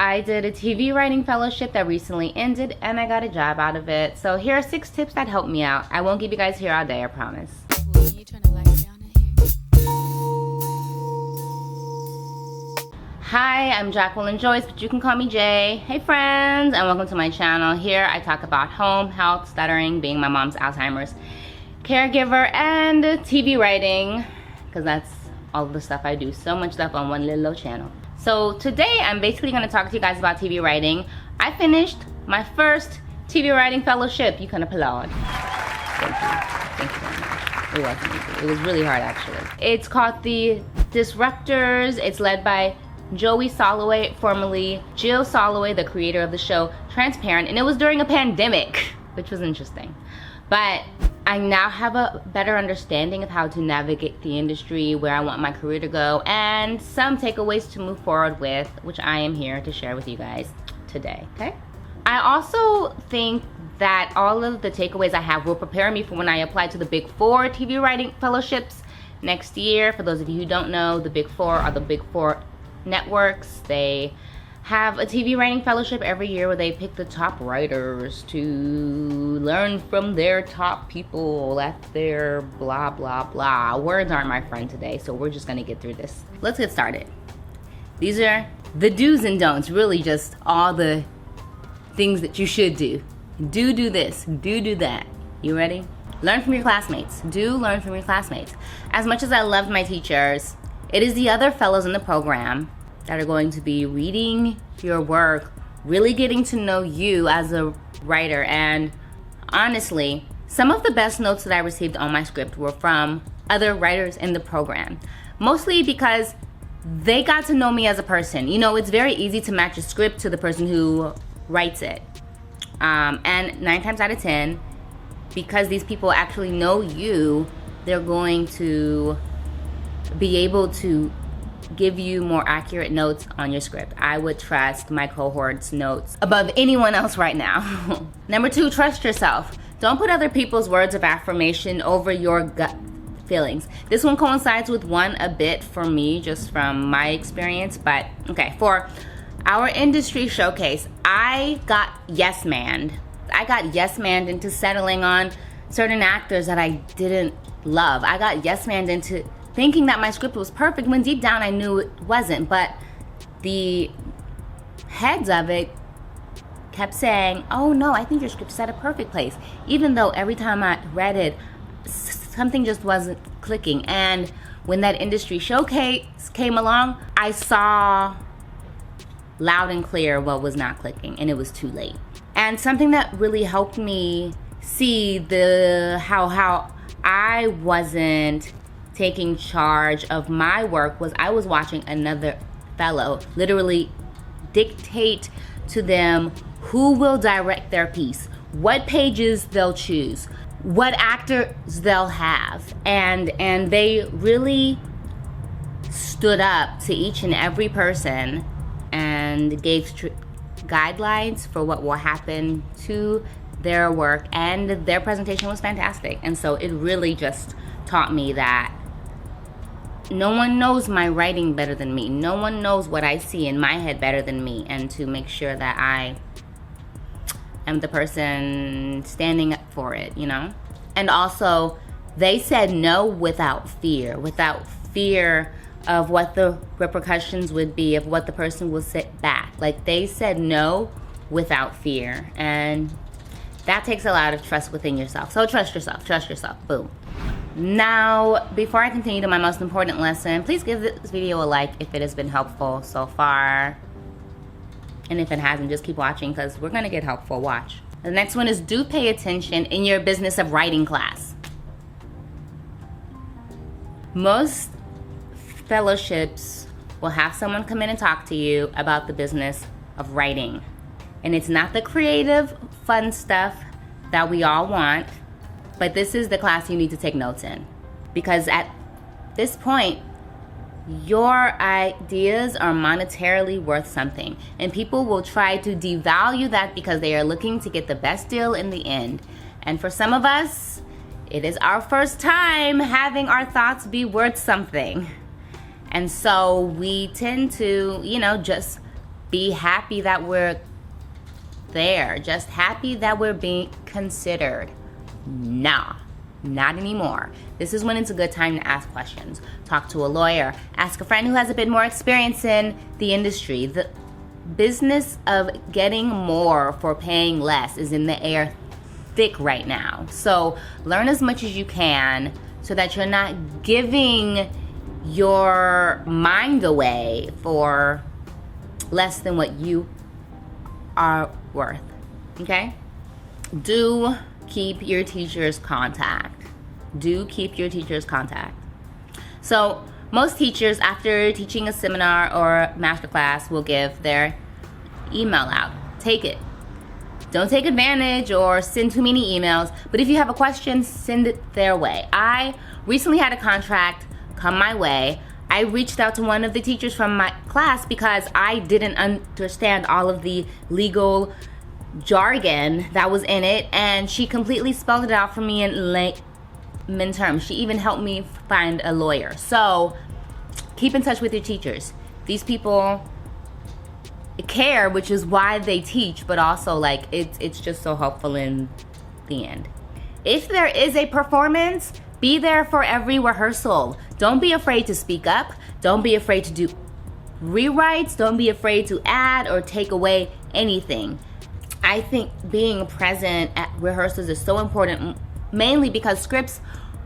I did a TV writing fellowship that recently ended and I got a job out of it. So here are 6 tips that helped me out. I won't keep you guys here all day, I promise. Hi, I'm Jacqueline Joyce, but you can call me Jay. Hey friends, and welcome to my channel. Here I talk about home, health, stuttering, being my mom's Alzheimer's caregiver, and TV writing, because that's all the stuff I do. So much stuff on one little channel. So today I'm basically going to talk to you guys about TV writing. I finished my first TV writing fellowship. You can applaud. Thank you. Thank you very much. It wasn't easy. It was really hard actually. It's called the Disruptors. It's led by Joey Soloway, formerly Jill Soloway, the creator of the show Transparent, and it was during a pandemic, which was interesting. But I now have a better understanding of how to navigate the industry, where I want my career to go, and some takeaways to move forward with, which I am here to share with you guys today, okay? I also think that all of the takeaways I have will prepare me for when I apply to the Big 4 TV writing fellowships next year. For those of you who don't know, the Big 4 are the Big 4 networks. They have a TV writing fellowship every year where they pick the top writers to learn from their top people at their blah blah blah. Words aren't my friend today, so we're just gonna get through this. Let's get started. These are the do's and don'ts, really just all the things that you should do. Do this, do that. You ready? Learn from your classmates. Do learn from your classmates. As much as I loved my teachers, it is the other fellows in the program that are going to be reading your work, really getting to know you as a writer. And honestly, some of the best notes that I received on my script were from other writers in the program. Mostly because they got to know me as a person. You know, it's very easy to match a script to the person who writes it. And 9 times out of 10, because these people actually know you, they're going to be able to give you more accurate notes on your script. I would trust my cohort's notes above anyone else right now. Number 2, trust yourself. Don't put other people's words of affirmation over your gut feelings. This one coincides with one a bit for me, just from my experience, but okay. For our industry showcase, I got yes-manned. I got yes-manned into settling on certain actors that I didn't love. I got yes-manned into thinking that my script was perfect when deep down I knew it wasn't. But the heads of it kept saying, oh no, I think your script's at a perfect place. Even though every time I read it, something just wasn't clicking. And when that industry showcase came along, I saw loud and clear what was not clicking, and it was too late. And something that really helped me see how I wasn't taking charge of my work was I was watching another fellow literally dictate to them who will direct their piece, what pages they'll choose, what actors they'll have, and they really stood up to each and every person and gave guidelines for what will happen to their work, and their presentation was fantastic. And so it really just taught me that no one knows my writing better than me. No one knows what I see in my head better than me, and to make sure that I am the person standing up for it, you know? And also, they said no without fear of what the repercussions would be, of what the person will sit back. Like, they said no without fear, and that takes a lot of trust within yourself. So trust yourself, boom. Now, before I continue to my most important lesson, please give this video a like if it has been helpful so far. And if it hasn't, just keep watching, because we're gonna get helpful, watch. The next one is do pay attention in your business of writing class. Most fellowships will have someone come in and talk to you about the business of writing. And it's not the creative, fun stuff that we all want, but this is the class you need to take notes in. Because at this point, your ideas are monetarily worth something, and people will try to devalue that because they are looking to get the best deal in the end. And for some of us, it is our first time having our thoughts be worth something. And so we tend to, just be happy that we're there, just happy that we're being considered. Nah, not anymore. This is when it's a good time to ask questions. Talk to a lawyer, ask a friend who has a bit more experience in the industry. The business of getting more for paying less is in the air thick right now. So learn as much as you can so that you're not giving your mind away for less than what you are worth. Okay? Do keep your teacher's contact. Do keep your teacher's contact. So most teachers, after teaching a seminar or masterclass, will give their email out. Take it. Don't take advantage or send too many emails, but if you have a question, send it their way. I recently had a contract come my way. I reached out to one of the teachers from my class because I didn't understand all of the legal jargon that was in it, and she completely spelled it out for me in layman terms. She even helped me find a lawyer. So keep in touch with your teachers. These people care, which is why they teach, but also like it's just so helpful in the end. If there is a performance, be there for every rehearsal. Don't be afraid to speak up. Don't be afraid to do rewrites. Don't be afraid to add or take away anything. I think being present at rehearsals is so important, mainly because scripts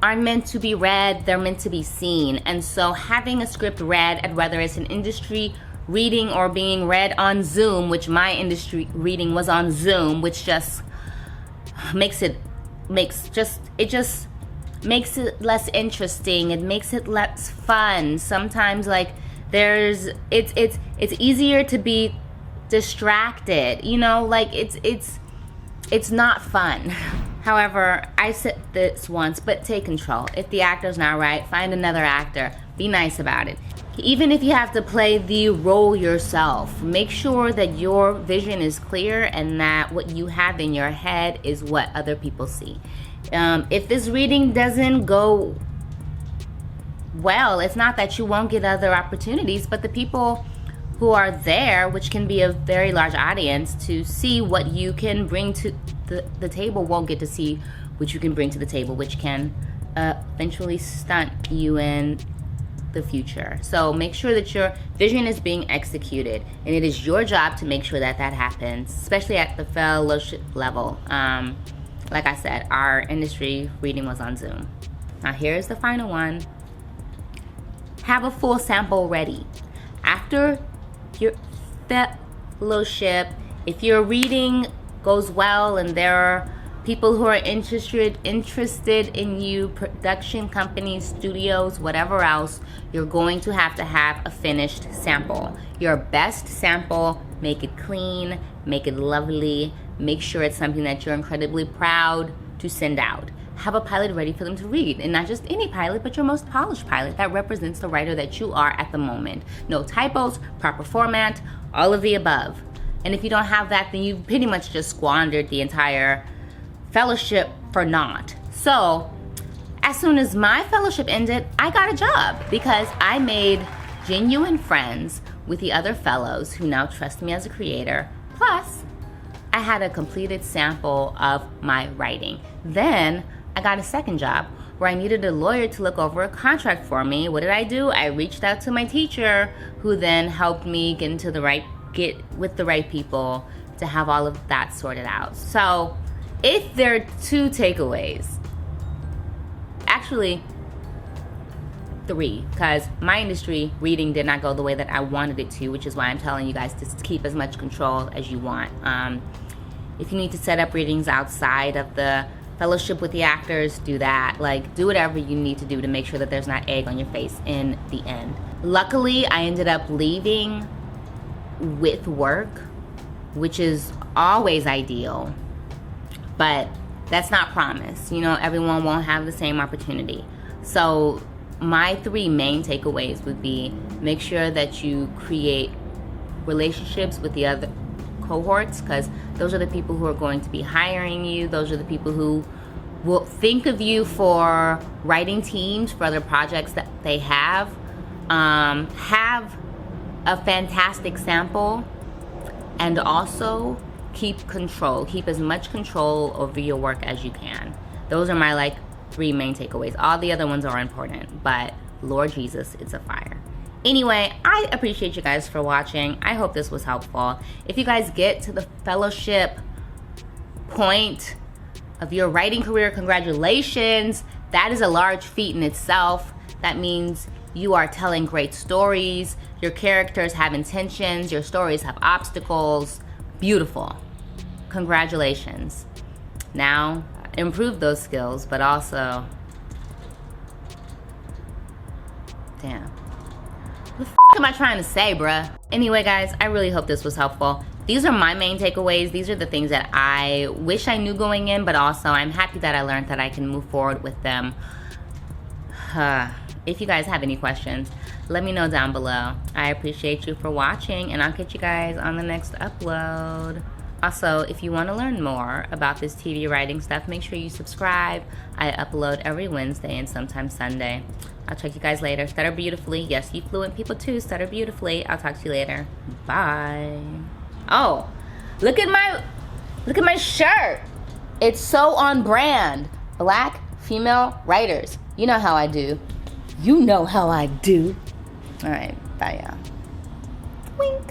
aren't meant to be read, they're meant to be seen. And so having a script read, and whether it's an industry reading or being read on Zoom, which my industry reading was on Zoom, which just makes it less interesting. It makes it less fun. Sometimes like it's easier to be distracted, you know, like it's not fun. However, I said this once, but take control. If the actor's not right, find another actor. Be nice about it. Even if you have to play the role yourself, make sure that your vision is clear and that what you have in your head is what other people see. If this reading doesn't go well, it's not that you won't get other opportunities, but the people who are there, which can be a very large audience, to see what you can bring to the table won't get to see what you can bring to the table, which can eventually stunt you in the future. So make sure that your vision is being executed, and it is your job to make sure that that happens, especially at the fellowship level. Like I said, our industry reading was on Zoom. Now here's the final one. Have a full sample ready. After your fellowship, if your reading goes well and there are people who are interested in you, production companies, studios, whatever else, you're going to have a finished sample. Your best sample, make it clean, make it lovely, make sure it's something that you're incredibly proud to send out. Have a pilot ready for them to read, and not just any pilot, but your most polished pilot that represents the writer that you are at the moment. No typos, proper format, all of the above. And if you don't have that, then you've pretty much just squandered the entire fellowship for naught. So as soon as my fellowship ended, I got a job because I made genuine friends with the other fellows who now trust me as a creator. Plus, I had a completed sample of my writing. Then I got a second job where I needed a lawyer to look over a contract for me. What did I do? I reached out to my teacher, who then helped me get with the right people to have all of that sorted out. So if there are two takeaways, actually 3, because my industry reading did not go the way that I wanted it to, which is why I'm telling you guys to keep as much control as you want. If you need to set up readings outside of the fellowship with the actors, do that. Like, do whatever you need to do to make sure that there's not egg on your face in the end. Luckily, I ended up leaving with work, which is always ideal, but that's not promised. You know, everyone won't have the same opportunity. So my 3 main takeaways would be: make sure that you create relationships with the other cohorts, because those are the people who are going to be hiring you. Those are the people who will think of you for writing teams for other projects that they have. Have a fantastic sample And also keep control. Keep as much control over your work as you can. Those are my like 3 main takeaways. All the other ones are important, but Lord Jesus, it's a fire. Anyway, I appreciate you guys for watching. I hope this was helpful. If you guys get to the fellowship point of your writing career, congratulations. That is a large feat in itself. That means you are telling great stories. Your characters have intentions. Your stories have obstacles. Beautiful. Congratulations. Now, improve those skills, but also, damn. What the f am I trying to say, bruh? Anyway, guys, I really hope this was helpful. These are my main takeaways. These are the things that I wish I knew going in, but also I'm happy that I learned that I can move forward with them. If you guys have any questions, let me know down below. I appreciate you for watching, and I'll catch you guys on the next upload. Also, if you want to learn more about this TV writing stuff, make sure you subscribe. I upload every Wednesday and sometimes Sunday. I'll check you guys later. Stutter beautifully. Yes, you fluent people too. Stutter beautifully. I'll talk to you later. Bye. Oh, look at my shirt. It's so on brand. Black female writers. You know how I do. You know how I do. All right, bye y'all. Wink.